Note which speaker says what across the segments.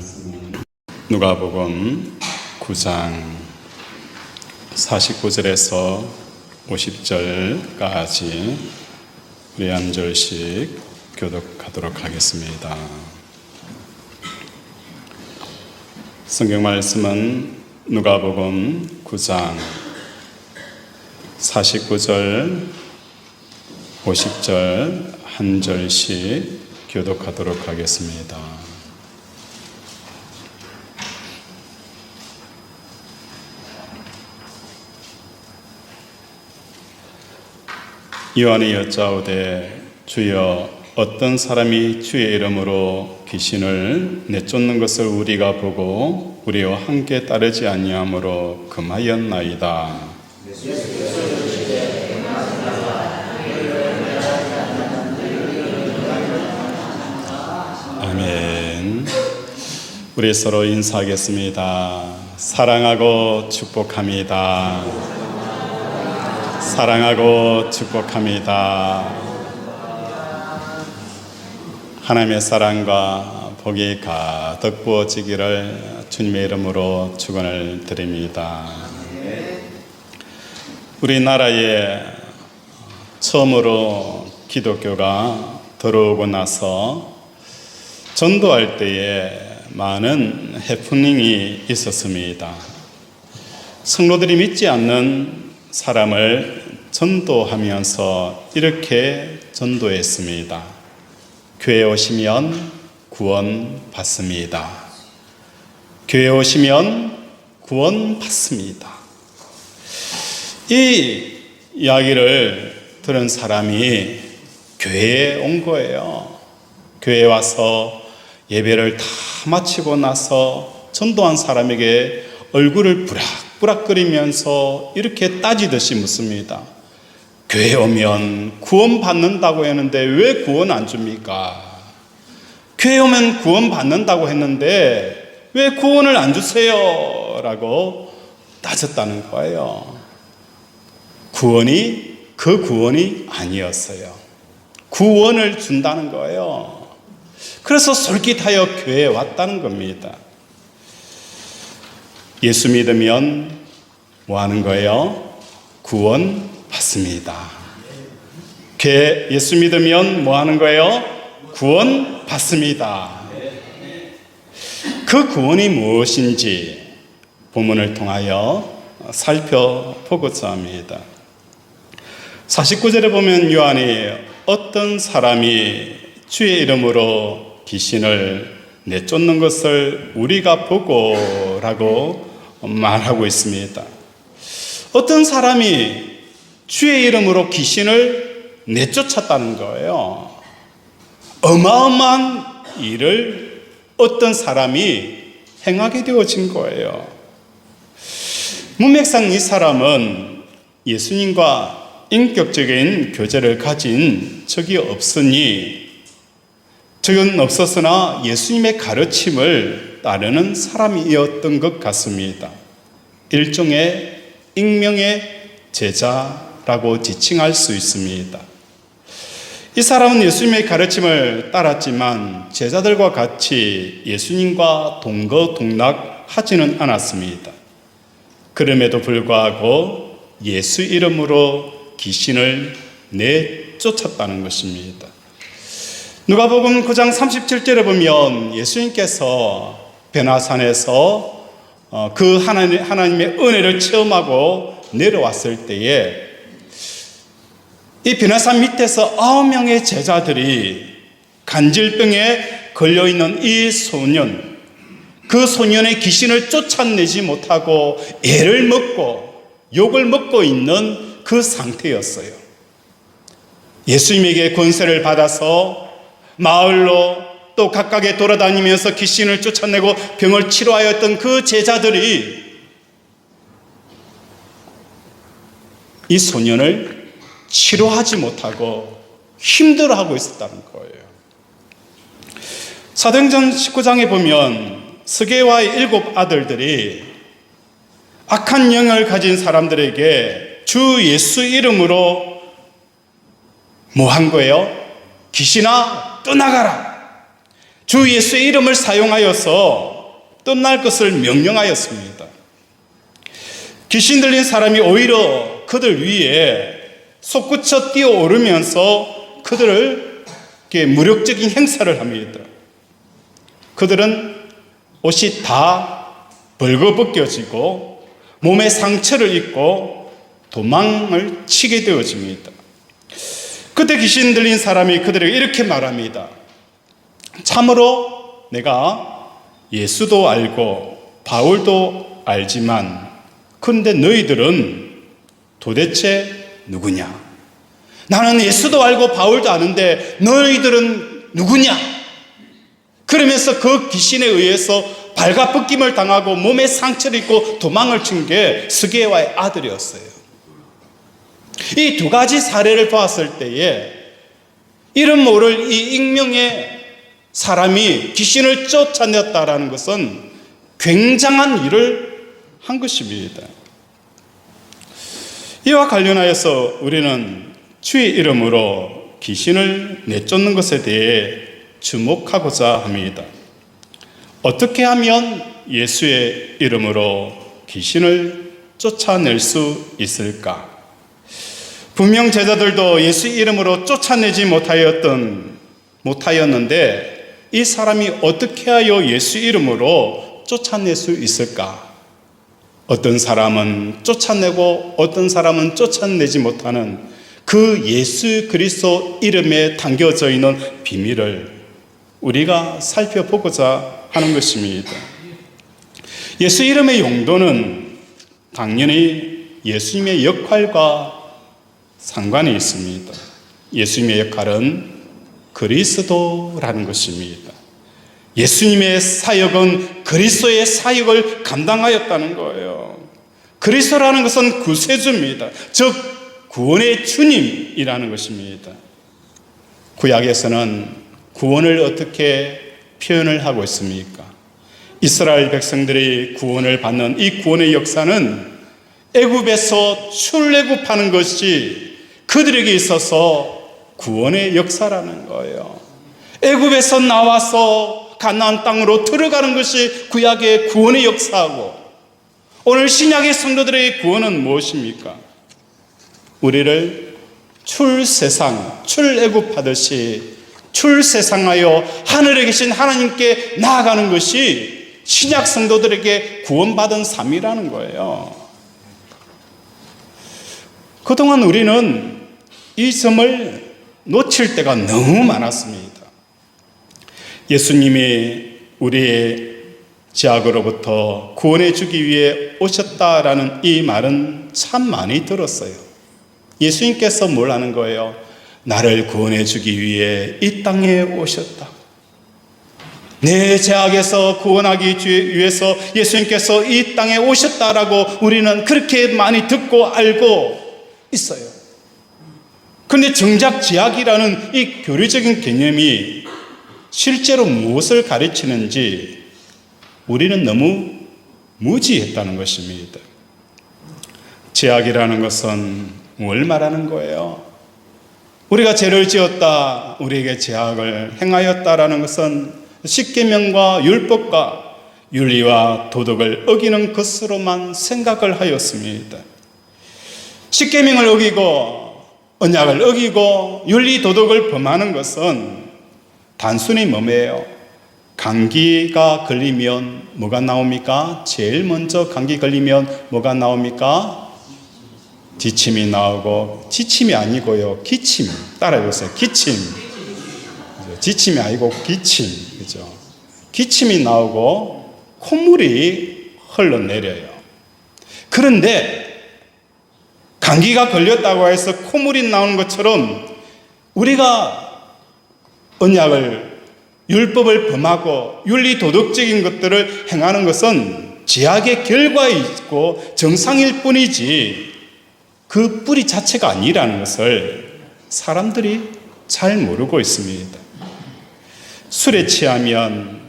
Speaker 1: 말씀은 누가복음 9장 49절에서 50절까지 우리 한 절씩 교독하도록 하겠습니다. 성경 말씀은 누가복음 9장 49절, 50절 한 절씩 교독하도록 하겠습니다. 요한이 여짜오되 주여 어떤 사람이 주의 이름으로 귀신을 내쫓는 것을 우리가 보고 우리와 함께 따르지 아니하므로 금하였나이다. 아멘. 우리 서로 인사하겠습니다. 사랑하고 축복합니다. 사랑하고 축복합니다. 하나님의 사랑과 복이 가득 부어지기를 주님의 이름으로 축원을 드립니다. 우리나라에 처음으로 기독교가 들어오고 나서 전도할 때에 많은 해프닝이 있었습니다. 성도들이 믿지 않는 사람을 전도하면서 이렇게 전도했습니다. 교회에 오시면 구원 받습니다. 교회에 오시면 구원 받습니다. 이 이야기를 들은 사람이 교회에 온 거예요. 교회에 와서 예배를 다 마치고 나서 전도한 사람에게 얼굴을 부락부락거리면서 이렇게 따지듯이 묻습니다. 교회 오면 구원 받는다고 했는데 왜 구원 안 줍니까? 교회 오면 구원 받는다고 했는데 왜 구원을 안 주세요? 라고 따졌다는 거예요. 그 구원이 아니었어요. 구원을 준다는 거예요. 그래서 솔깃하여 교회에 왔다는 겁니다. 예수 믿으면 뭐 하는 거예요? 구원 받습니다. 예수 믿으면 뭐 하는 거예요? 구원 받습니다. 그 구원이 무엇인지 본문을 통하여 살펴보고자 합니다. 49절에 보면 요한이 어떤 사람이 주의 이름으로 귀신을 내쫓는 것을 우리가 보고라고 말하고 있습니다. 어떤 사람이 주의 이름으로 귀신을 내쫓았다는 거예요. 어마어마한 일을 어떤 사람이 행하게 되어진 거예요. 문맥상 이 사람은 예수님과 인격적인 교제를 가진 적이 없었으나 예수님의 가르침을 따르는 사람이었던 것 같습니다. 일종의 익명의 제자라고 지칭할 수 있습니다. 이 사람은 예수님의 가르침을 따랐지만 제자들과 같이 예수님과 동거동락하지는 않았습니다. 그럼에도 불구하고 예수 이름으로 귀신을 내쫓았다는 것입니다. 누가복음 9장 37절에 보면 예수님께서 베나산에서 그 하나님의 은혜를 체험하고 내려왔을 때에 이 베나산 밑에서 9명의 제자들이 간질병에 걸려있는 이 소년, 그 소년의 귀신을 쫓아내지 못하고 애를 먹고 욕을 먹고 있는 그 상태였어요. 예수님에게 권세를 받아서 마을로 또 각각에 돌아다니면서 귀신을 쫓아내고 병을 치료하였던 그 제자들이 이 소년을 치료하지 못하고 힘들어하고 있었다는 거예요. 사도행전 19장에 보면 스게와의 7 아들들이 악한 영을 가진 사람들에게 주 예수 이름으로 뭐 한 거예요? 귀신아 떠나가라. 주 예수의 이름을 사용하여서 떠날 것을 명령하였습니다. 귀신 들린 사람이 오히려 그들 위에 솟구쳐 뛰어오르면서 그들을 무력적인 행사를 합니다. 그들은 옷이 다 벌거벗겨지고 몸에 상처를 입고 도망을 치게 되어집니다. 그때 귀신 들린 사람이 그들에게 이렇게 말합니다. 참으로 내가 예수도 알고 바울도 알지만 그런데 너희들은 도대체 누구냐? 나는 예수도 알고 바울도 아는데 너희들은 누구냐? 그러면서 그 귀신에 의해서 발가벗김을 당하고 몸에 상처를 입고 도망을 친 게 스게와의 아들이었어요. 이 두 가지 사례를 보았을 때에 이름 모를 이 익명의 사람이 귀신을 쫓아냈다라는 것은 굉장한 일을 한 것입니다. 이와 관련하여서 우리는 주의 이름으로 귀신을 내쫓는 것에 대해 주목하고자 합니다. 어떻게 하면 예수의 이름으로 귀신을 쫓아낼 수 있을까? 분명 제자들도 예수 이름으로 쫓아내지 못하였는데 이 사람이 어떻게 하여 예수 이름으로 쫓아낼 수 있을까? 어떤 사람은 쫓아내고 어떤 사람은 쫓아내지 못하는 그 예수 그리스도 이름에 담겨져 있는 비밀을 우리가 살펴보고자 하는 것입니다. 예수 이름의 용도는 당연히 예수님의 역할과 상관이 있습니다. 예수님의 역할은 그리스도라는 것입니다. 예수님의 사역은 그리스도의 사역을 감당하였다는 거예요. 그리스도라는 것은 구세주입니다. 즉 구원의 주님이라는 것입니다. 구약에서는 구원을 어떻게 표현을 하고 있습니까? 이스라엘 백성들이 구원을 받는 이 구원의 역사는 애굽에서 출애굽하는 것이 그들에게 있어서 구원의 역사라는 거예요. 애굽에서 나와서 가나안 땅으로 들어가는 것이 구약의 구원의 역사고, 오늘 신약의 성도들의 구원은 무엇입니까? 우리를 출애굽하듯이 출세상하여 하늘에 계신 하나님께 나아가는 것이 신약 성도들에게 구원받은 삶이라는 거예요. 그동안 우리는 이 점을 놓칠 때가 너무 많았습니다. 예수님이 우리의 죄악으로부터 구원해 주기 위해 오셨다라는 이 말은 참 많이 들었어요. 예수님께서 뭘 하는 거예요? 나를 구원해 주기 위해 이 땅에 오셨다. 내 죄악에서 구원하기 위해서 예수님께서 이 땅에 오셨다라고 우리는 그렇게 많이 듣고 알고 있어요. 그런데 정작 죄악이라는 이 교리적인 개념이 실제로 무엇을 가르치는지 우리는 너무 무지했다는 것입니다. 죄악이라는 것은 뭘 말하는 거예요? 우리가 죄를 지었다, 우리에게 죄악을 행하였다라는 것은 십계명과 율법과 윤리와 도덕을 어기는 것으로만 생각을 하였습니다. 십계명을 어기고 언약을 어기고 윤리 도덕을 범하는 것은 단순히 뭐예요? 감기가 걸리면 뭐가 나옵니까? 제일 먼저 감기 걸리면 뭐가 나옵니까? 기침이 나오고, 지침이 아니고요, 기침. 따라해보세요. 기침. 지침이 아니고 기침. 그죠? 기침이 나오고 콧물이 흘러내려요. 그런데 감기가 걸렸다고 해서 콧물이 나오는 것처럼 우리가 언약을, 율법을 범하고 윤리 도덕적인 것들을 행하는 것은 죄악의 결과에 있고 정상일 뿐이지 그 뿌리 자체가 아니라는 것을 사람들이 잘 모르고 있습니다. 술에 취하면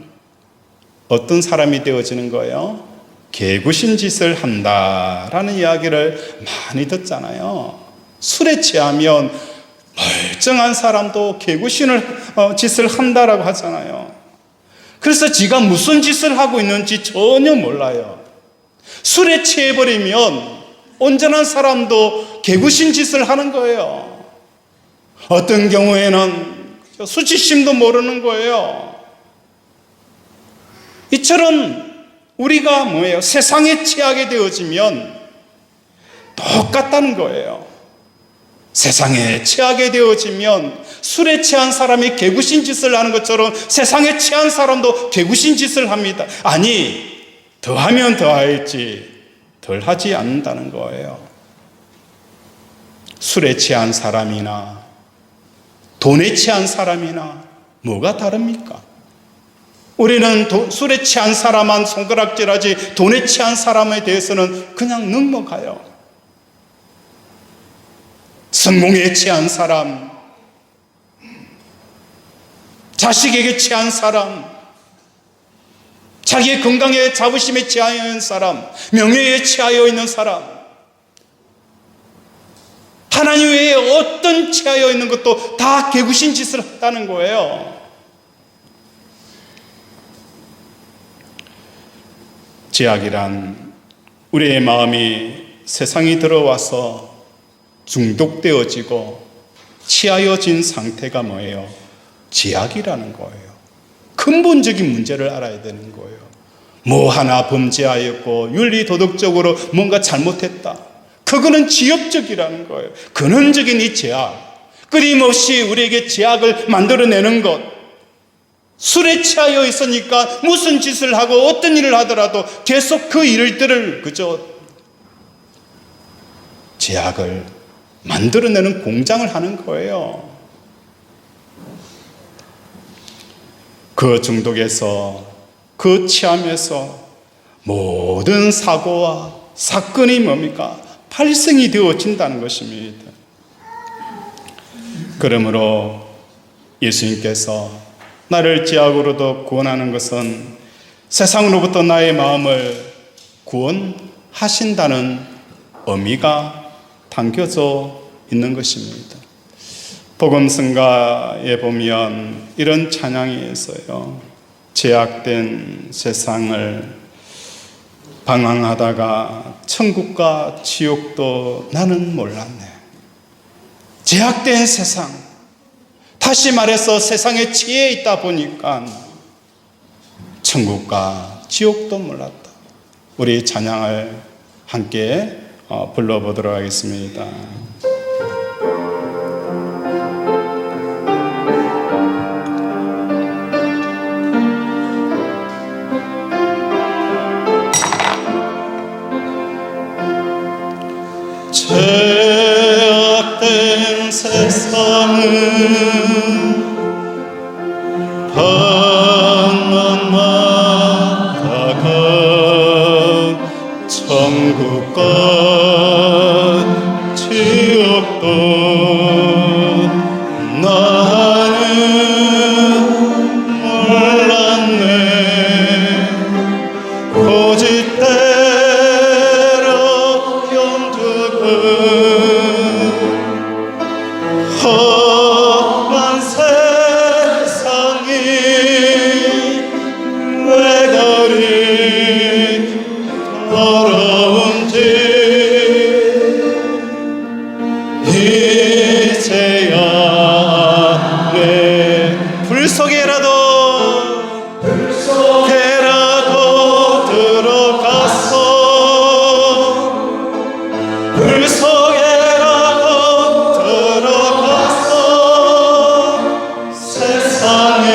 Speaker 1: 어떤 사람이 되어지는 거예요? 개구신 짓을 한다라는 이야기를 많이 듣잖아요. 술에 취하면 멀쩡한 사람도 개구신을 짓을 한다라고 하잖아요. 그래서 지가 무슨 짓을 하고 있는지 전혀 몰라요. 술에 취해버리면 온전한 사람도 개구신 짓을 하는 거예요. 어떤 경우에는 수치심도 모르는 거예요. 이처럼 우리가 뭐예요? 세상에 취하게 되어지면 똑같다는 거예요. 세상에 취하게 되어지면 술에 취한 사람이 개구신 짓을 하는 것처럼 세상에 취한 사람도 개구신 짓을 합니다. 아니, 더하면 더할지 덜 하지 않는다는 거예요. 술에 취한 사람이나 돈에 취한 사람이나 뭐가 다릅니까? 우리는 술에 취한 사람만 손가락질하지 돈에 취한 사람에 대해서는 그냥 넘어가요. 성공에 취한 사람, 자식에게 취한 사람, 자기의 건강에 자부심에 취하여 있는 사람, 명예에 취하여 있는 사람, 하나님 외에 어떤 취하여 있는 것도 다 개구신 짓을 했다는 거예요. 죄악이란 우리의 마음이 세상이 들어와서 중독되어지고 취하여진 상태가 뭐예요? 죄악이라는 거예요. 근본적인 문제를 알아야 되는 거예요. 뭐 하나 범죄하였고 윤리 도덕적으로 뭔가 잘못했다. 그거는 지엽적이라는 거예요. 근원적인 이 죄악, 끊임없이 우리에게 죄악을 만들어내는 것, 술에 취하여 있으니까 무슨 짓을 하고 어떤 일을 하더라도 계속 그 일들을 그저 죄악을 만들어내는 공장을 하는 거예요. 그 중독에서, 그 취함에서 모든 사고와 사건이 뭡니까? 발생이 되어진다는 것입니다. 그러므로 예수님께서 나를 죄악으로부터 구원하는 것은 세상으로부터 나의 마음을 구원하신다는 의미가 담겨져 있는 것입니다. 복음성가에 보면 이런 찬양이 있어요. 죄악된 세상을 방황하다가 천국과 지옥도 나는 몰랐네. 죄악된 세상, 다시 말해서 세상에 취해 있다 보니까 천국과 지옥도 몰랐다. 우리 찬양을 함께 불러보도록 하겠습니다. 죄악된 세상은 방황하다가 천국과 지옥도 나는 몰랐네. 고집대로 경주은 험한 세상이 왜 그리 더러운지 이제야 내 불 속에라도 들어갔어. 불 속에라도 들어갔어. 세상에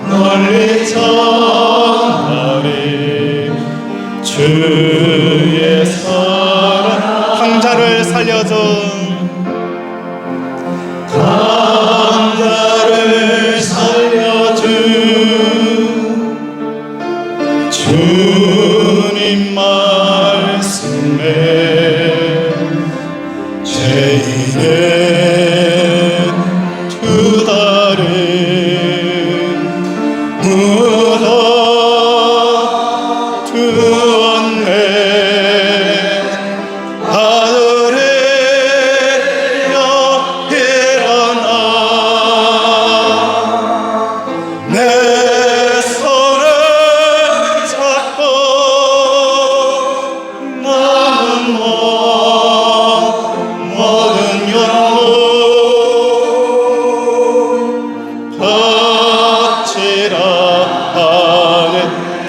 Speaker 1: 널리 전하리 주의 사랑. 강자를 살려준 강자를 살려준 주님 말씀에 죄인의 두 다른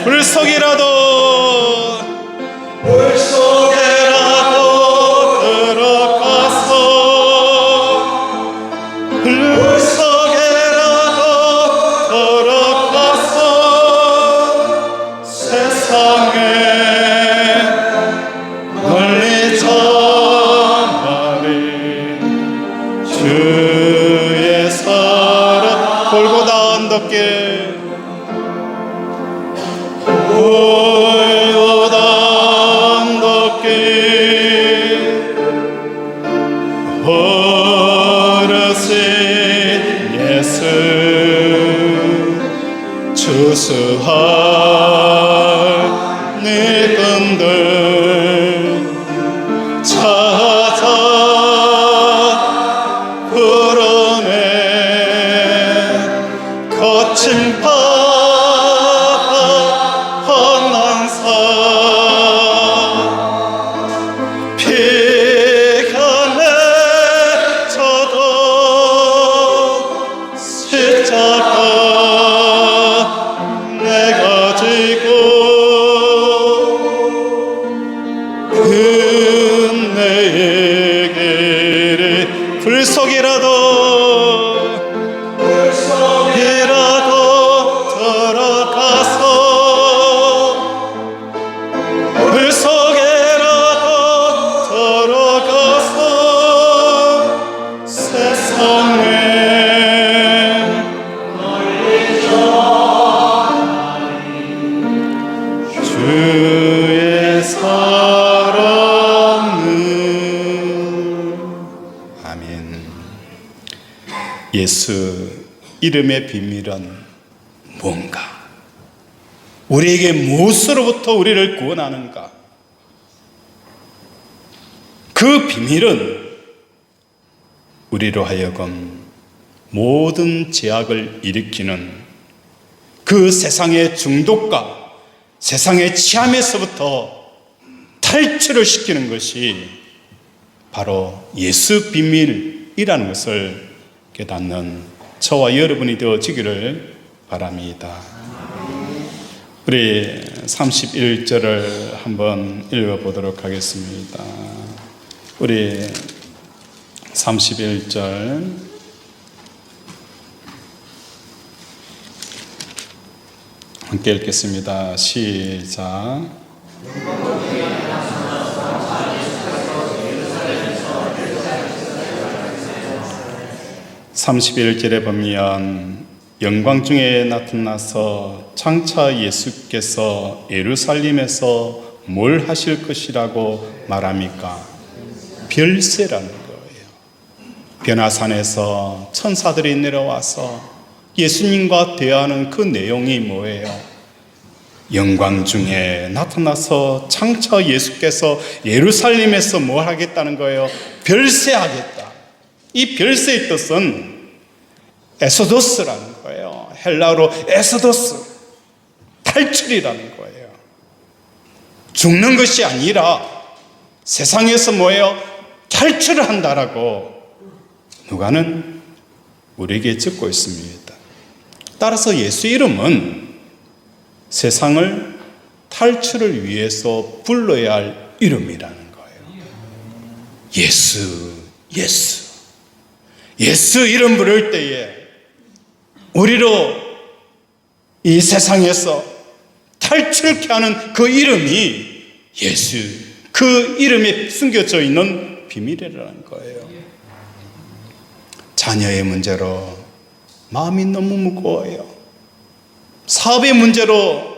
Speaker 1: 불속이라도 들어가서 불속에라도 들어가서 세상에 널리 전하리 주의 사랑 골고다 언덕길 골고다 언덕길 어르신 예수 추수할 늙은들 찾아 부르네 거친 바다 험난 산 비가 맺혀도 십자가 내가 지고 은혜의 길을 불속이라도 들어가서 불속에라도 들어가서 세상에 주의 사랑을 아멘. 예수 이름의 비밀은 뭔가? 우리에게 무엇으로부터 우리를 구원하는가? 그 비밀은 우리로 하여금 모든 죄악을 일으키는 그 세상의 중독과 세상의 취함에서부터 탈출을 시키는 것이 바로 예수 비밀이라는 것을 깨닫는 저와 여러분이 되어지기를 바랍니다. 우리 31절을 한번 읽어보도록 하겠습니다. 우리 31절 함께 읽겠습니다. 시작. 31절에 보면 영광 중에 나타나서 장차 예수께서 예루살렘에서 뭘 하실 것이라고 말합니까? 별세라는 거예요. 변화산에서 천사들이 내려와서 예수님과 대화하는 그 내용이 뭐예요? 영광 중에 나타나서 장차 예수께서 예루살렘에서 뭘 하겠다는 거예요? 별세하겠다. 이 별세의 뜻은 에소도스라는 거예요. 헬라어로 에소도스, 탈출이라는 거예요. 죽는 것이 아니라 세상에서 뭐예요? 탈출을 한다라고 누가는 우리에게 적고 있습니다. 따라서 예수 이름은 세상을 탈출을 위해서 불러야 할 이름이라는 거예요. 예수, 예수. 예수 이름 부를 때에 우리로 이 세상에서 탈출케 하는 그 이름이 예수, 그 이름에 숨겨져 있는 비밀이라는 거예요. 자녀의 문제로 마음이 너무 무거워요. 사업의 문제로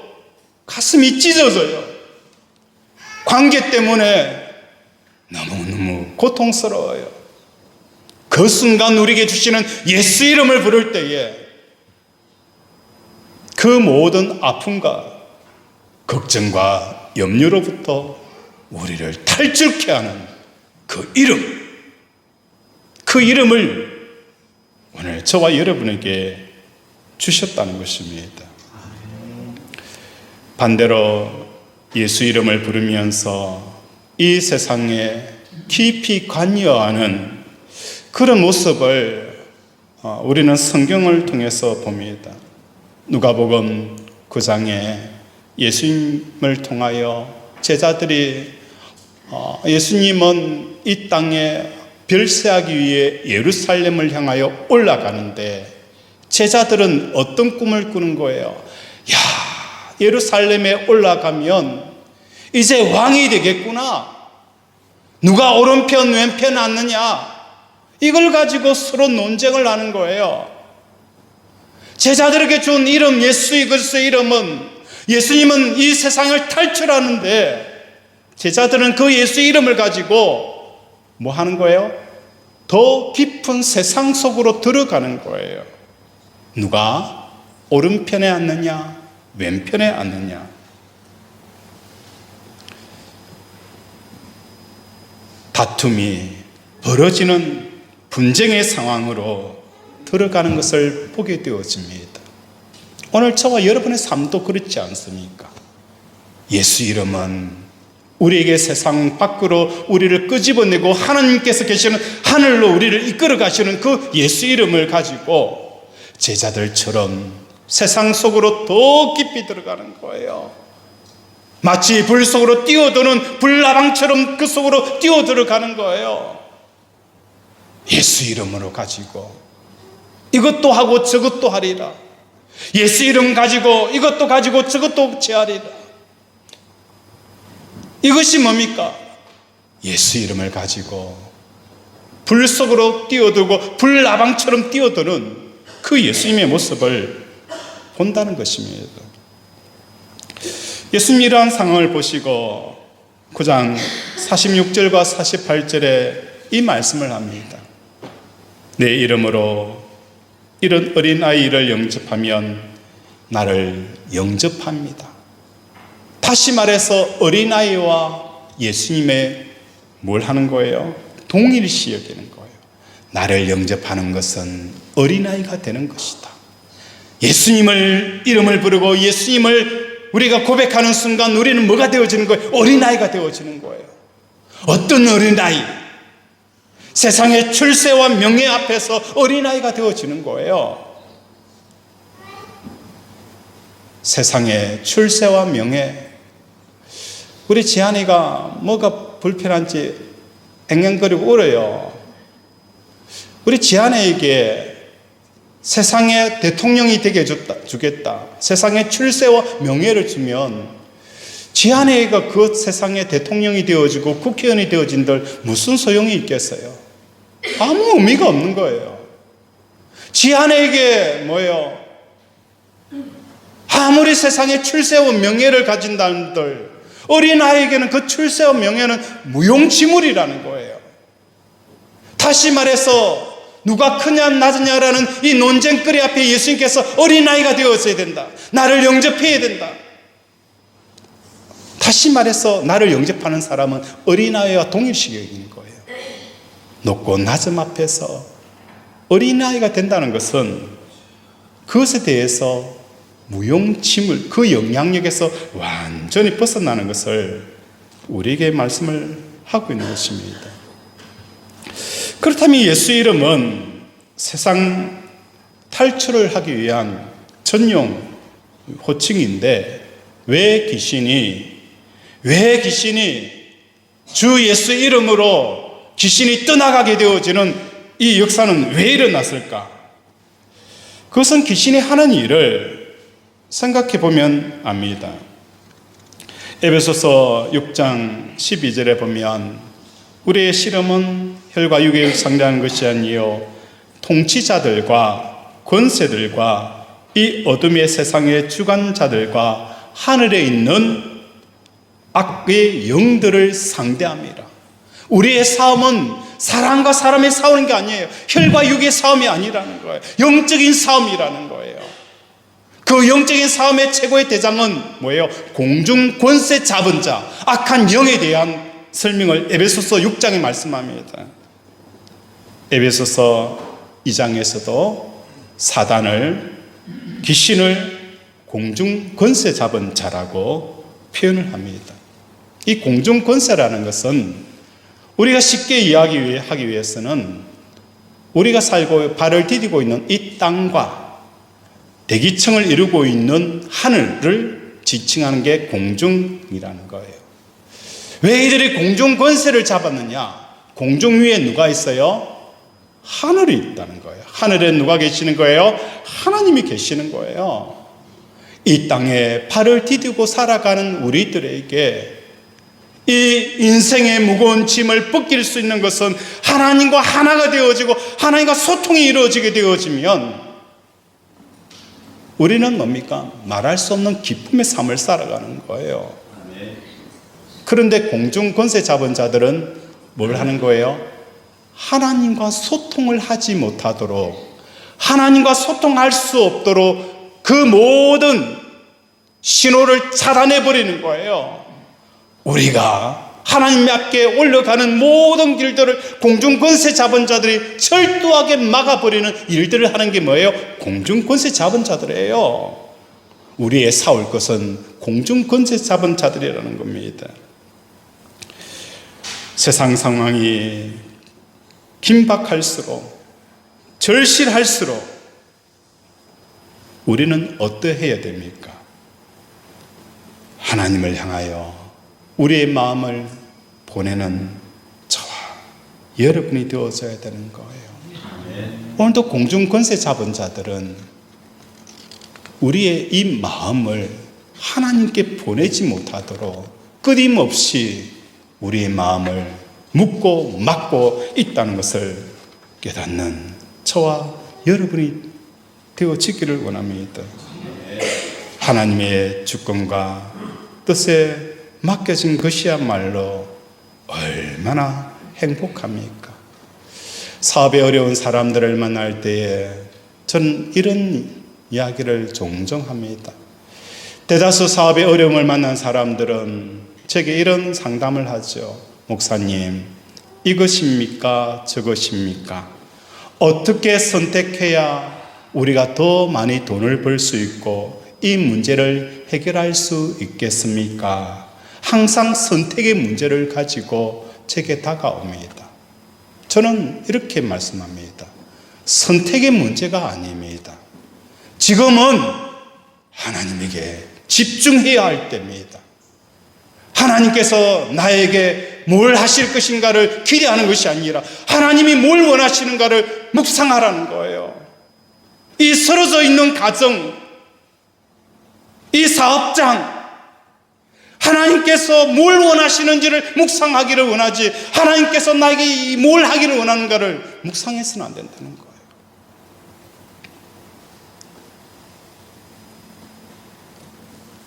Speaker 1: 가슴이 찢어져요. 관계 때문에 너무너무 고통스러워요. 그 순간 우리에게 주시는 예수 이름을 부를 때에 그 모든 아픔과 걱정과 염려로부터 우리를 탈출케 하는 그 이름, 그 이름을 오늘 저와 여러분에게 주셨다는 것입니다. 반대로 예수 이름을 부르면서 이 세상에 깊이 관여하는 그런 모습을 우리는 성경을 통해서 봅니다. 누가복음 9장에 예수님을 통하여 제자들이 예수님은 이 땅에 별세하기 위해 예루살렘을 향하여 올라가는데 제자들은 어떤 꿈을 꾸는 거예요? 야, 예루살렘에 올라가면 이제 왕이 되겠구나. 누가 오른편 왼편 앉느냐, 이걸 가지고 서로 논쟁을 하는 거예요. 제자들에게 준 이름 예수 그리스도의 이름은, 예수님은 이 세상을 탈출하는데 제자들은 그 예수의 이름을 가지고 뭐 하는 거예요? 더 깊은 세상 속으로 들어가는 거예요. 누가 오른편에 앉느냐 왼편에 앉느냐. 다툼이 벌어지는 분쟁의 상황으로 들어가는 것을 보게 되어집니다. 오늘 저와 여러분의 삶도 그렇지 않습니까? 예수 이름은 우리에게 세상 밖으로 우리를 끄집어내고 하나님께서 계시는 하늘로 우리를 이끌어 가시는 그 예수 이름을 가지고 제자들처럼 세상 속으로 더 깊이 들어가는 거예요. 마치 불 속으로 뛰어드는 불나방처럼 그 속으로 뛰어들어가는 거예요. 예수 이름으로 가지고 이것도 하고 저것도 하리라. 예수 이름 가지고 이것도 가지고 저것도 취하리라. 이것이 뭡니까? 예수 이름을 가지고 불 속으로 뛰어들고 불나방처럼 뛰어드는 그 예수님의 모습을 본다는 것입니다. 예수님 이러한 상황을 보시고 9장 46절과 48절에 이 말씀을 합니다. 내 이름으로 이런 어린아이를 영접하면 나를 영접합니다. 다시 말해서 어린아이와 예수님의 뭘 하는 거예요? 동일시 여기는 거예요. 나를 영접하는 것은 어린아이가 되는 것이다. 예수님을 이름을 부르고 예수님을 우리가 고백하는 순간 우리는 뭐가 되어지는 거예요? 어린아이가 되어지는 거예요. 어떤 어린아이? 세상의 출세와 명예 앞에서 어린아이가 되어지는 거예요. 세상의 출세와 명예. 우리 지한이가 뭐가 불편한지 앵앵거리고 울어요. 우리 지한이에게 세상의 대통령이 되게 주겠다, 세상의 출세와 명예를 주면 지한이가 그 세상의 대통령이 되어지고 국회의원이 되어진들 무슨 소용이 있겠어요? 아무 의미가 없는 거예요. 지한이에게 뭐예요? 아무리 세상의 출세와 명예를 가진다는들 어린아이에게는 그 출세와 명예는 무용지물이라는 거예요. 다시 말해서 누가 크냐 낮으냐라는 이 논쟁거리 앞에 예수님께서 어린아이가 되어서야 된다. 나를 영접해야 된다. 다시 말해서 나를 영접하는 사람은 어린아이와 동일시 여기는 거예요. 높고 낮음 앞에서 어린아이가 된다는 것은 그것에 대해서 무용지물, 그 영향력에서 완전히 벗어나는 것을 우리에게 말씀을 하고 있는 것입니다. 그렇다면 예수 이름은 세상 탈출을 하기 위한 전용 호칭인데 왜 귀신이 주 예수 이름으로 귀신이 떠나가게 되어지는 이 역사는 왜 일어났을까? 그것은 귀신이 하는 일을 생각해 보면 압니다. 에베소서 6장 12절에 보면 우리의 씨름은 혈과 육에 상대하는 것이 아니요 통치자들과 권세들과 이 어둠의 세상의 주관자들과 하늘에 있는 악의 영들을 상대합니다. 우리의 싸움은 사람과 사람이 싸우는 게 아니에요. 혈과 육의 싸움이 아니라는 거예요. 영적인 싸움이라는 거예요. 그 영적인 싸움의 최고의 대장은 뭐예요? 공중 권세 잡은 자, 악한 영에 대한 설명을 에베소서 6장에 말씀합니다. 에베소서 2장에서도 사단을, 귀신을 공중 권세 잡은 자라고 표현을 합니다. 이 공중 권세라는 것은 우리가 쉽게 이야기하기 위해서는 우리가 살고 발을 디디고 있는 이 땅과 대기층을 이루고 있는 하늘을 지칭하는 게 공중이라는 거예요. 왜 이들이 공중 권세를 잡았느냐? 공중 위에 누가 있어요? 하늘이 있다는 거예요. 하늘에 누가 계시는 거예요? 하나님이 계시는 거예요. 이 땅에 발을 디디고 살아가는 우리들에게 이 인생의 무거운 짐을 벗길 수 있는 것은 하나님과 하나가 되어지고 하나님과 소통이 이루어지게 되어지면 우리는 뭡니까? 말할 수 없는 기쁨의 삶을 살아가는 거예요. 그런데 공중 권세 잡은 자들은 뭘 하는 거예요? 하나님과 소통을 하지 못하도록, 하나님과 소통할 수 없도록 그 모든 신호를 차단해 버리는 거예요. 우리가 하나님 앞에 올라가는 모든 길들을 공중 권세 잡은 자들이 철두하게 막아버리는 일들을 하는 게 뭐예요? 공중 권세 잡은 자들이에요. 우리의 싸울 것은 공중 권세 잡은 자들이라는 겁니다. 세상 상황이 긴박할수록, 절실할수록 우리는 어떠해야 됩니까? 하나님을 향하여 우리의 마음을 보내는 저와 여러분이 되어져야 되는 거예요. 오늘도 공중 권세 잡은 자들은 우리의 이 마음을 하나님께 보내지 못하도록 끊임없이 우리의 마음을 묶고 막고 있다는 것을 깨닫는 저와 여러분이 되어지기를 원합니다. 하나님의 주권과 뜻에 맡겨진 것이야말로 얼마나 행복합니까? 사업에 어려운 사람들을 만날 때에 저는 이런 이야기를 종종 합니다. 대다수 사업에 어려움을 만난 사람들은 제게 이런 상담을 하죠. 목사님, 이것입니까? 저것입니까? 어떻게 선택해야 우리가 더 많이 돈을 벌 수 있고 이 문제를 해결할 수 있겠습니까? 항상 선택의 문제를 가지고 제게 다가옵니다. 저는 이렇게 말씀합니다. 선택의 문제가 아닙니다. 지금은 하나님에게 집중해야 할 때입니다. 하나님께서 나에게 뭘 하실 것인가를 기대하는 것이 아니라 하나님이 뭘 원하시는가를 묵상하라는 거예요. 이 쓰러져 있는 가정, 이 사업장, 하나님께서 뭘 원하시는지를 묵상하기를 원하지 하나님께서 나에게 뭘 하기를 원하는가를 묵상해서는 안 된다는 거예요.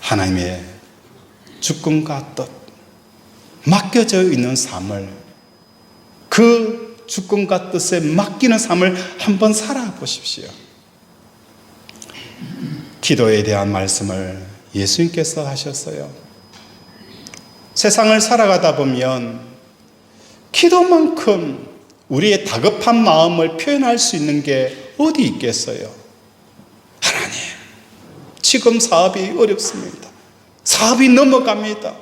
Speaker 1: 하나님의 주권과 뜻, 맡겨져 있는 삶을, 그 주권과 뜻에 맡기는 삶을 한번 살아보십시오. 기도에 대한 말씀을 예수님께서 하셨어요. 세상을 살아가다 보면 기도만큼 우리의 다급한 마음을 표현할 수 있는 게 어디 있겠어요? 하나님, 지금 사업이 어렵습니다. 사업이 넘어갑니다.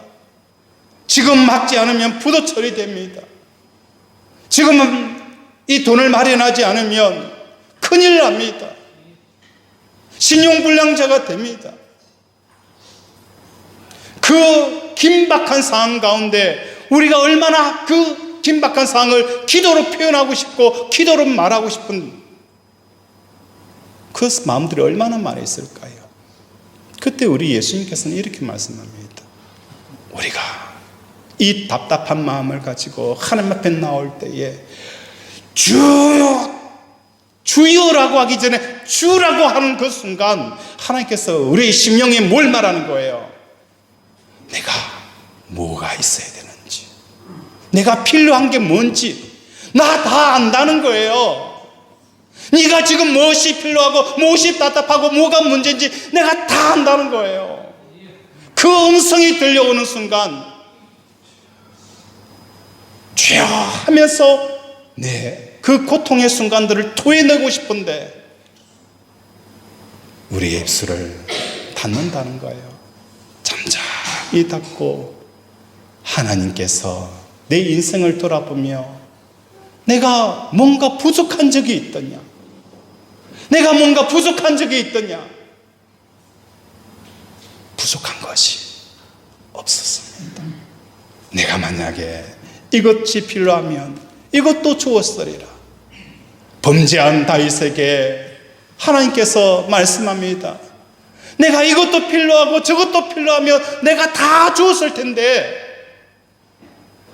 Speaker 1: 지금 막지 않으면 부도 처리됩니다. 지금은 이 돈을 마련하지 않으면 큰일 납니다. 신용불량자가 됩니다. 그 긴박한 상황 가운데 우리가 얼마나 그 긴박한 상황을 기도로 표현하고 싶고 기도로 말하고 싶은 그 마음들이 얼마나 많이 있을까요? 그때 우리 예수님께서는 이렇게 말씀합니다. 우리가 이 답답한 마음을 가지고 하나님 앞에 나올 때에 주여, 주여라고 하기 전에 주라고 하는 그 순간 하나님께서 우리의 심령에 뭘 말하는 거예요? 내가 뭐가 있어야 되는지, 내가 필요한 게 뭔지 나 다 안다는 거예요. 네가 지금 무엇이 필요하고 무엇이 답답하고 뭐가 문제인지 내가 다 안다는 거예요. 그 음성이 들려오는 순간 죄야 하면서 그 고통의 순간들을 토해내고 싶은데 우리의 입술을 닫는다는 거예요. 잠잠히 닫고 하나님께서 내 인생을 돌아보며 내가 뭔가 부족한 적이 있더냐, 내가 뭔가 부족한 적이 있더냐, 부족한 것이 없었습니다. 내가 만약에 이것이 필요하면 이것도 주었으리라. 범죄한 다윗에게 하나님께서 말씀합니다. 내가 이것도 필요하고 저것도 필요하면 내가 다 주었을 텐데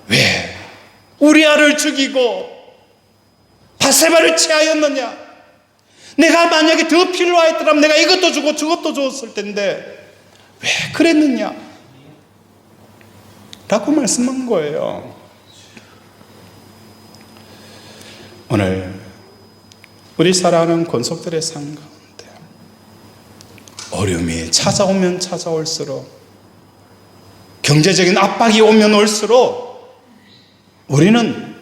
Speaker 1: 왜 우리아를 죽이고 바세바를 취하였느냐? 내가 만약에 더 필요하였더라면 내가 이것도 주고 저것도 주었을 텐데 왜 그랬느냐? 라고 말씀한 거예요. 오늘 우리 사랑하는 권속들의 삶 가운데 어려움이 찾아오면 찾아올수록, 경제적인 압박이 오면 올수록 우리는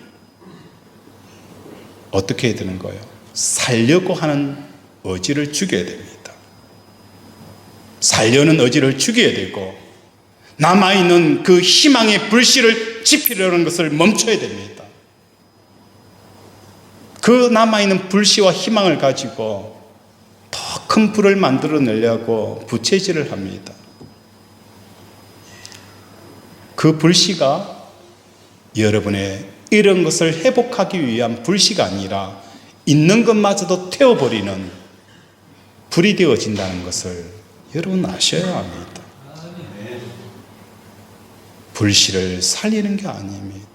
Speaker 1: 어떻게 해야 되는 거예요? 살려고 하는 의지를 죽여야 됩니다. 살려는 의지를 죽여야 되고 남아있는 그 희망의 불씨를 지피려는 것을 멈춰야 됩니다. 그 남아있는 불씨와 희망을 가지고 더 큰 불을 만들어내려고 부채질을 합니다. 그 불씨가 여러분의 이런 것을 회복하기 위한 불씨가 아니라 있는 것마저도 태워버리는 불이 되어진다는 것을 여러분 아셔야 합니다. 불씨를 살리는 게 아닙니다.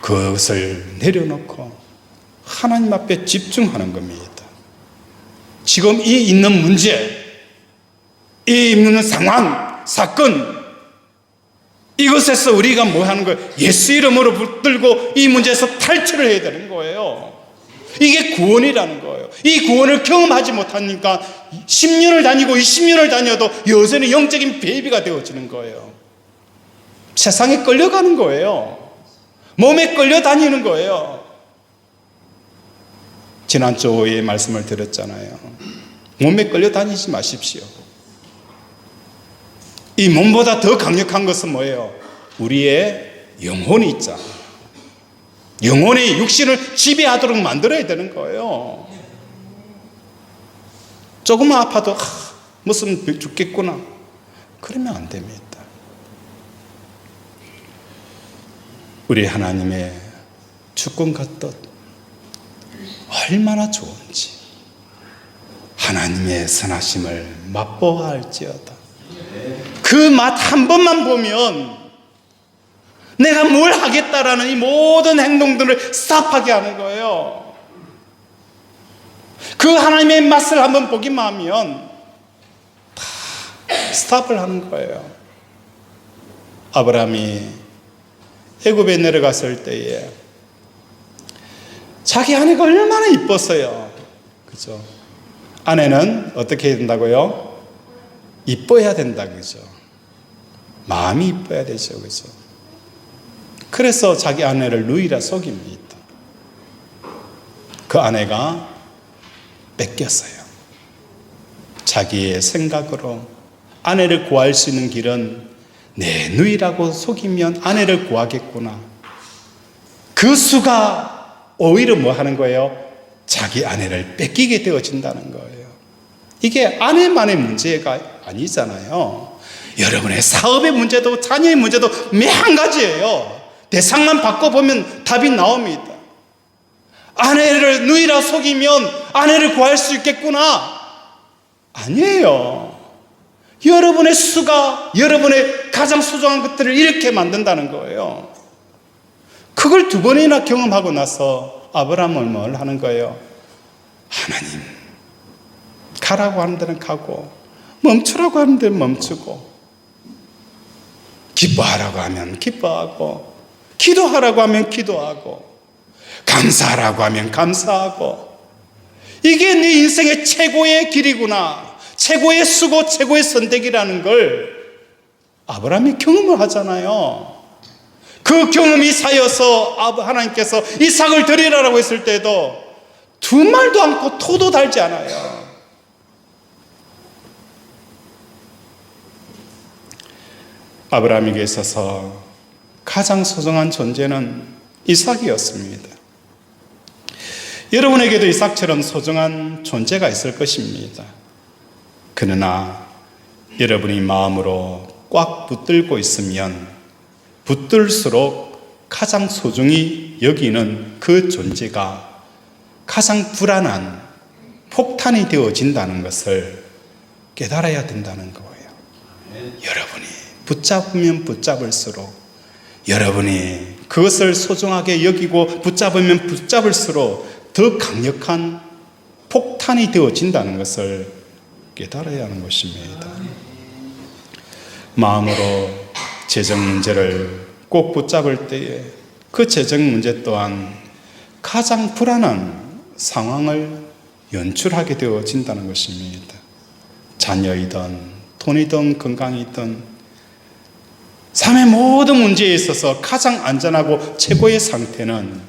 Speaker 1: 그것을 내려놓고 하나님 앞에 집중하는 겁니다. 지금 이 있는 문제, 이 있는 상황, 사건, 이것에서 우리가 뭐 하는 거예요? 예수 이름으로 붙들고 이 문제에서 탈출을 해야 되는 거예요. 이게 구원이라는 거예요. 이 구원을 경험하지 못하니까 10년을 다니고 20년을 다녀도 여전히 영적인 베이비가 되어지는 거예요. 세상에 끌려가는 거예요. 몸에 끌려다니는 거예요. 지난주에 말씀을 드렸잖아요. 몸에 끌려다니지 마십시오. 이 몸보다 더 강력한 것은 뭐예요? 우리의 영혼이 있잖아요. 영혼의 육신을 지배하도록 만들어야 되는 거예요. 조금만 아파도 무슨 죽겠구나, 그러면 안 됩니다. 우리 하나님의 주권 같듯 얼마나 좋은지 하나님의 선하심을 맛보아 할지어다. 그 맛 한 번만 보면 내가 뭘 하겠다라는 이 모든 행동들을 스탑하게 하는 거예요. 그 하나님의 맛을 한번 보기만 하면 다 스탑을 하는 거예요. 아브라함이 애굽에 내려갔을 때에 자기 아내가 얼마나 이뻤어요. 그죠? 아내는 어떻게 해야 된다고요? 이뻐야 된다. 그죠? 마음이 이뻐야 되죠. 그죠? 그래서 자기 아내를 누이라 속입니다. 그 아내가 뺏겼어요. 자기의 생각으로 아내를 구할 수 있는 길은 내 누이라고 속이면 아내를 구하겠구나. 그 수가 오히려 뭐 하는 거예요? 자기 아내를 뺏기게 되어진다는 거예요. 이게 아내만의 문제가 아니잖아요. 여러분의 사업의 문제도 자녀의 문제도 매 한 가지예요. 대상만 바꿔보면 답이 나옵니다. 아내를 누이라 속이면 아내를 구할 수 있겠구나. 아니에요. 여러분의 수가 여러분의 가장 소중한 것들을 이렇게 만든다는 거예요. 그걸 두 번이나 경험하고 나서 아브라함은 뭘 하는 거예요? 하나님, 가라고 하는 데는 가고 멈추라고 하는 데는 멈추고, 기뻐하라고 하면 기뻐하고, 기도하라고 하면 기도하고, 감사하라고 하면 감사하고, 이게 네 인생의 최고의 길이구나, 최고의 수고, 최고의 선택이라는 걸 아브라함이 경험을 하잖아요. 그 경험이 쌓여서 하나님께서 이삭을 드리라고 했을 때도 두 말도 않고 토도 달지 않아요. 아브라함에게 있어서 가장 소중한 존재는 이삭이었습니다. 여러분에게도 이삭처럼 소중한 존재가 있을 것입니다. 그러나 여러분이 마음으로 꽉 붙들고 있으면 붙들수록 가장 소중히 여기는 그 존재가 가장 불안한 폭탄이 되어진다는 것을 깨달아야 된다는 거예요. 여러분이 붙잡으면 붙잡을수록, 여러분이 그것을 소중하게 여기고 붙잡으면 붙잡을수록 더 강력한 폭탄이 되어진다는 것을 깨달아야 하는 것입니다. 마음으로 재정 문제를 꼭 붙잡을 때에 그 재정 문제 또한 가장 불안한 상황을 연출하게 되어진다는 것입니다. 자녀이든 돈이든 건강이든 삶의 모든 문제에 있어서 가장 안전하고 최고의 상태는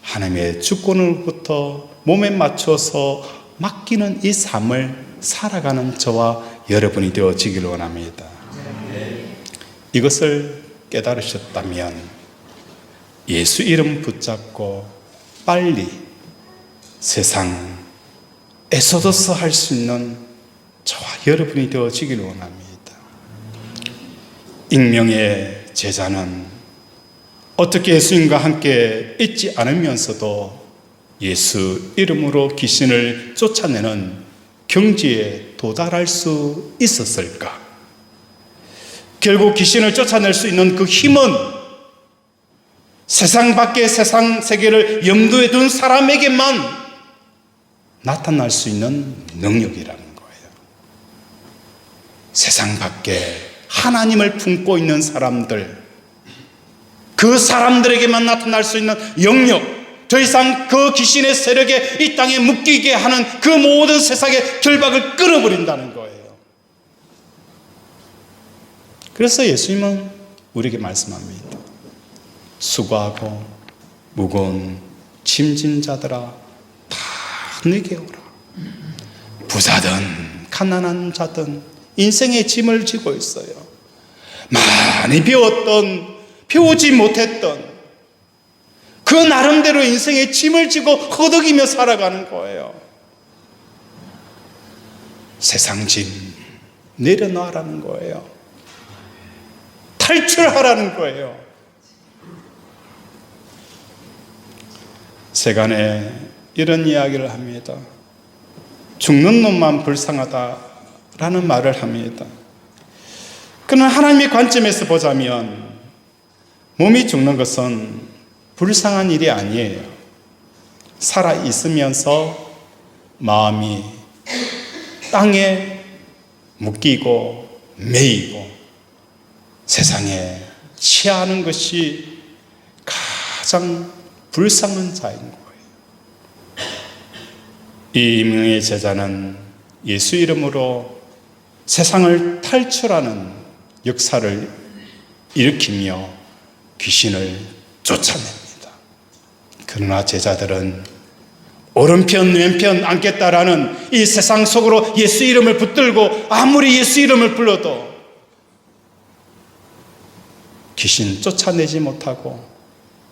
Speaker 1: 하나님의 주권으로부터 몸에 맞춰서 맡기는 이 삶을 살아가는 저와 여러분이 되어지기를 원합니다. 이것을 깨달으셨다면 예수 이름 붙잡고 빨리 세상 에서도서 할 수 있는 저와 여러분이 되어지기를 원합니다. 익명의 제자는 어떻게 예수님과 함께 있지 않으면서도 예수 이름으로 귀신을 쫓아내는 경지에 도달할 수 있었을까? 결국 귀신을 쫓아낼 수 있는 그 힘은 세상 밖의 세상 세계를 염두에 둔 사람에게만 나타날 수 있는 능력이라는 거예요. 세상 밖에 하나님을 품고 있는 사람들, 그 사람들에게만 나타날 수 있는 영역, 더 이상 그 귀신의 세력에 이 땅에 묶이게 하는 그 모든 세상의 결박을 끊어버린다는 거예요. 그래서 예수님은 우리에게 말씀합니다. 수고하고 무거운 짐진 자들아 다 내게 오라. 부자든 가난한 자든 인생의 짐을 지고 있어요. 많이 배웠던 배우지 못했던 그 나름대로 인생의 짐을 지고 허덕이며 살아가는 거예요. 세상 짐 내려놔라는 거예요. 탈출하라는 거예요. 세간에 이런 이야기를 합니다. 죽는 놈만 불쌍하다라는 말을 합니다. 그러나 하나님의 관점에서 보자면 몸이 죽는 것은 불쌍한 일이 아니에요. 살아있으면서 마음이 땅에 묶이고 매이고 세상에 취하는 것이 가장 불쌍한 자인 거예요. 이 임명의 제자는 예수 이름으로 세상을 탈출하는 역사를 일으키며 귀신을 쫓아냅니다. 그러나 제자들은 오른편 왼편 앉겠다라는 이 세상 속으로 예수 이름을 붙들고 아무리 예수 이름을 불러도 귀신 쫓아내지 못하고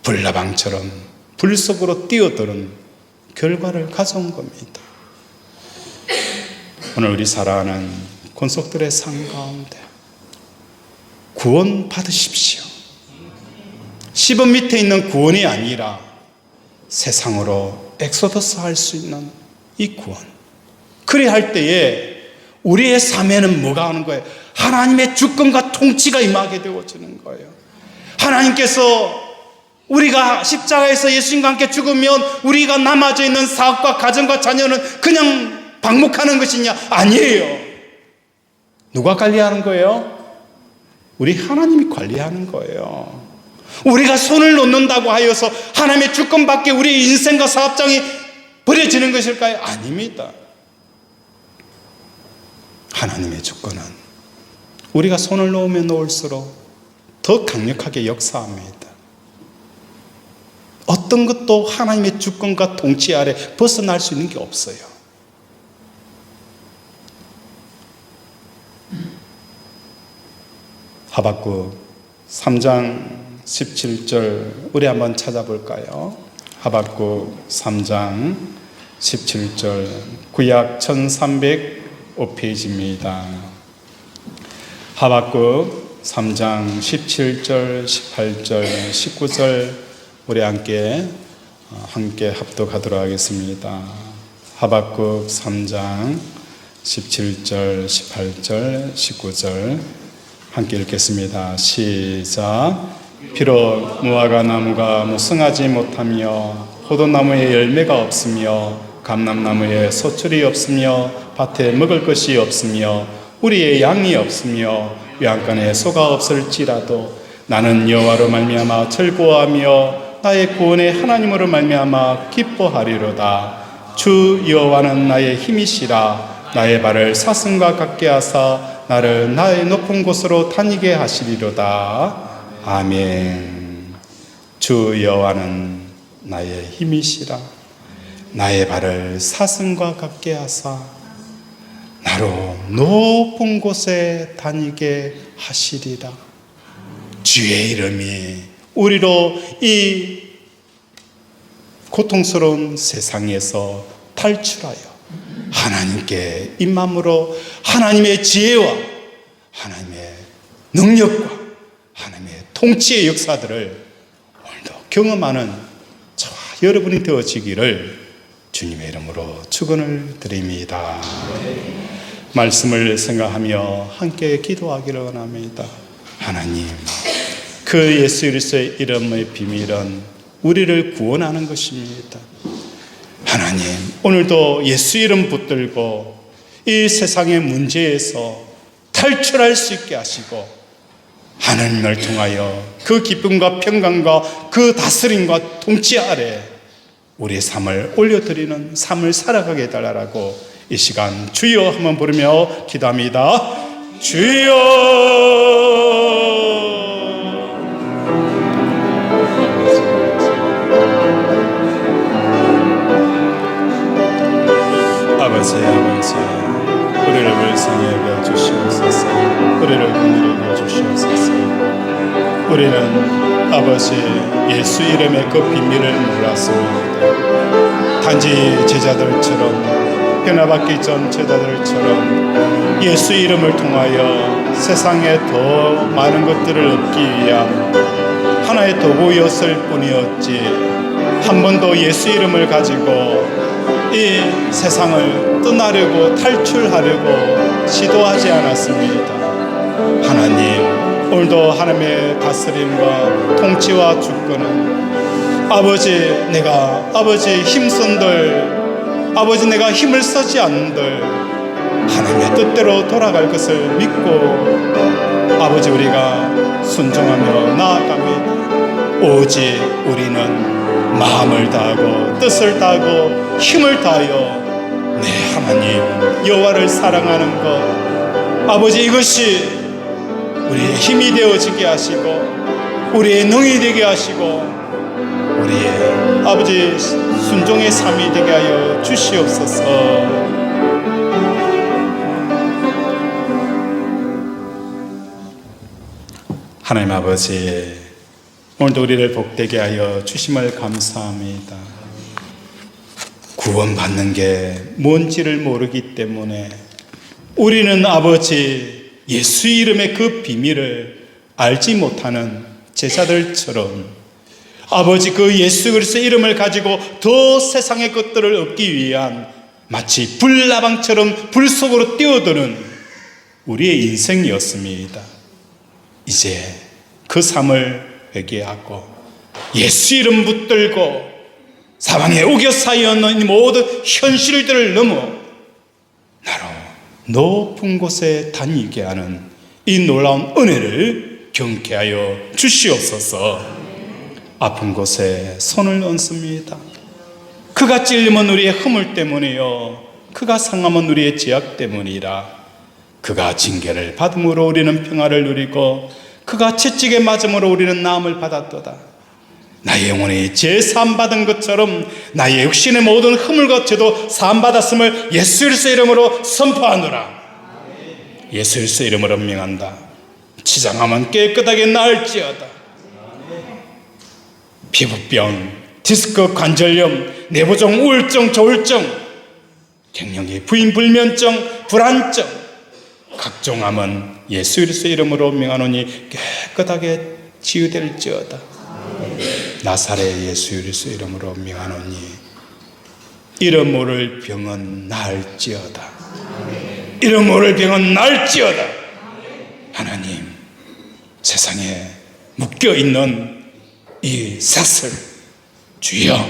Speaker 1: 불나방처럼 불 속으로 뛰어드는 결과를 가져온 겁니다. 오늘 우리 살아가는 권속들의 삶 가운데 구원 받으십시오. 10원 밑에 있는 구원이 아니라 세상으로 엑소더스 할 수 있는 이 구원. 그리 할 때에 우리의 삶에는 뭐가 오는 거예요? 하나님의 주권과 통치가 임하게 되어지는 거예요. 하나님께서 우리가 십자가에서 예수님과 함께 죽으면 우리가 남아져 있는 사업과 가정과 자녀는 그냥 방목하는 것이냐? 아니에요. 누가 관리하는 거예요? 우리 하나님이 관리하는 거예요. 우리가 손을 놓는다고 하여서 하나님의 주권 밖에 우리의 인생과 사업장이 버려지는 것일까요? 아닙니다. 하나님의 주권은 우리가 손을 놓으면 놓을수록 더 강력하게 역사합니다. 어떤 것도 하나님의 주권과 통치 아래 벗어날 수 있는 게 없어요. 하박국 3장 17절 우리 한번 찾아볼까요? 하박국 3장 17절 구약 1305페이지입니다. 하박국 3장 17절, 18절, 19절 우리 함께 합독하도록 하겠습니다. 하박국 3장 17절, 18절, 19절 함께 읽겠습니다. 시작. 비록 무화과 나무가 무성하지 못하며 포도나무에 열매가 없으며 감람나무에 소출이 없으며 밭에 먹을 것이 없으며 우리의 양이 없으며 외양간에 소가 없을지라도 나는 여호와로 말미암아 즐거워하며 나의 구원의 하나님으로 말미암아 기뻐하리로다. 주 여호와는 나의 힘이시라. 나의 발을 사슴과 같게 하사 나를 나의 높은 곳으로 다니게 하시리로다. 아멘. 주 여호와는 나의 힘이시라. 나의 발을 사슴과 같게 하사 나로 높은 곳에 다니게 하시리라. 주의 이름이 우리로 이 고통스러운 세상에서 탈출하여 하나님께 입맘으로 하나님의 지혜와 하나님의 능력과 하나님의 통치의 역사들을 오늘도 경험하는 저와 여러분이 되어지기를 주님의 이름으로 축원을 드립니다. 말씀을 생각하며 함께 기도하기를 원합니다. 하나님, 그 예수 그리스도의 이름의 비밀은 우리를 구원하는 것입니다. 하나님, 오늘도 예수 이름 붙들고 이 세상의 문제에서 탈출할 수 있게 하시고 하나님을 통하여 그 기쁨과 평강과 그 다스림과 통치 아래 우리의 삶을 올려드리는 삶을 살아가게 해달라고 이 시간 주여 한번 부르며 기도합니다. 주여. 아버지, 우리를 불쌍히 여겨 주시옵소서. 우리를 긍휼히 여겨 주시옵소서. 우리는 아버지 예수 이름의 그 비밀을 몰랐습니다. 단지 제자들처럼 변화받기 전 제자들처럼 예수 이름을 통하여 세상에 더 많은 것들을 얻기 위한 하나의 도구였을 뿐이었지 한 번도 예수 이름을 가지고 이 세상을 떠나려고 탈출하려고 시도하지 않았습니다. 하나님, 오늘도 하나님의 다스림과 통치와 주권은 아버지 힘쓴들 아버지 내가 힘을 쓰지 않는들 하나님의 뜻대로 돌아갈 것을 믿고 아버지 우리가 순종하며 나아갑니다. 오직 우리는 마음을 다하고 뜻을 다하고 힘을 다하여 내 하나님 여호와를 사랑하는 것 아버지 이것이 우리의 힘이 되어지게 하시고 우리의 능이 되게 하시고 우리의 아버지 순종의 삶이 되게 하여 주시옵소서. 하나님 아버지, 오늘도 우리를 복되게 하여 주심을 감사합니다. 구원받는 게 뭔지를 모르기 때문에 우리는 아버지 예수 이름의 그 비밀을 알지 못하는 제자들처럼 아버지 그 예수 그리스도 이름을 가지고 더 세상의 것들을 얻기 위한 마치 불나방처럼 불 속으로 뛰어드는 우리의 인생이었습니다. 이제 그 삶을 회개하고 예수 이름 붙들고 사방에 우겨 쌓여있는 모든 현실들을 넘어 나로 높은 곳에 다니게 하는 이 놀라운 은혜를 경쾌하여 주시옵소서. 아픈 곳에 손을 얹습니다. 그가 찔림은 우리의 허물 때문이요 그가 상함은 우리의 죄악 때문이라. 그가 징계를 받음으로 우리는 평화를 누리고 그가 채찍에 맞음으로 우리는 나음을 받았도다. 나의 영혼이 죄 사함 받은 것처럼 나의 육신의 모든 허물과 죄도 사함 받았음을 예수 그리스도 이름으로 선포하노라. 예수 그리스도 이름으로 명한다. 치장함은 깨끗하게 나을지어다. 피부병, 디스크 관절염, 내부종 우울증, 조울증, 갱년기 부인불면증, 불안증, 각종 암은 예수 그리스도 이름으로 명하노니 깨끗하게 치유될지어다. 나사렛 예수 그리스도 이름으로 명하노니 이름 모를 병은 나을지어다. 이름 모를 병은 나을지어다. 하나님, 세상에 묶여있는 이 사슬, 주여,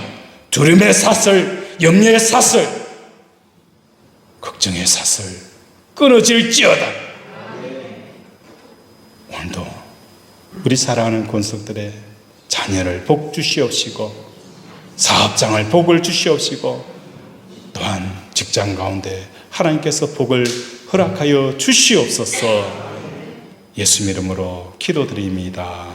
Speaker 1: 두려움의 사슬, 염려의 사슬, 걱정의 사슬 끊어질지어다. 오늘도 우리 사랑하는 권속들의 자녀를 복 주시옵시고, 사업장을 복을 주시옵시고, 또한 직장 가운데 하나님께서 복을 허락하여 주시옵소서. 예수 이름으로 기도드립니다.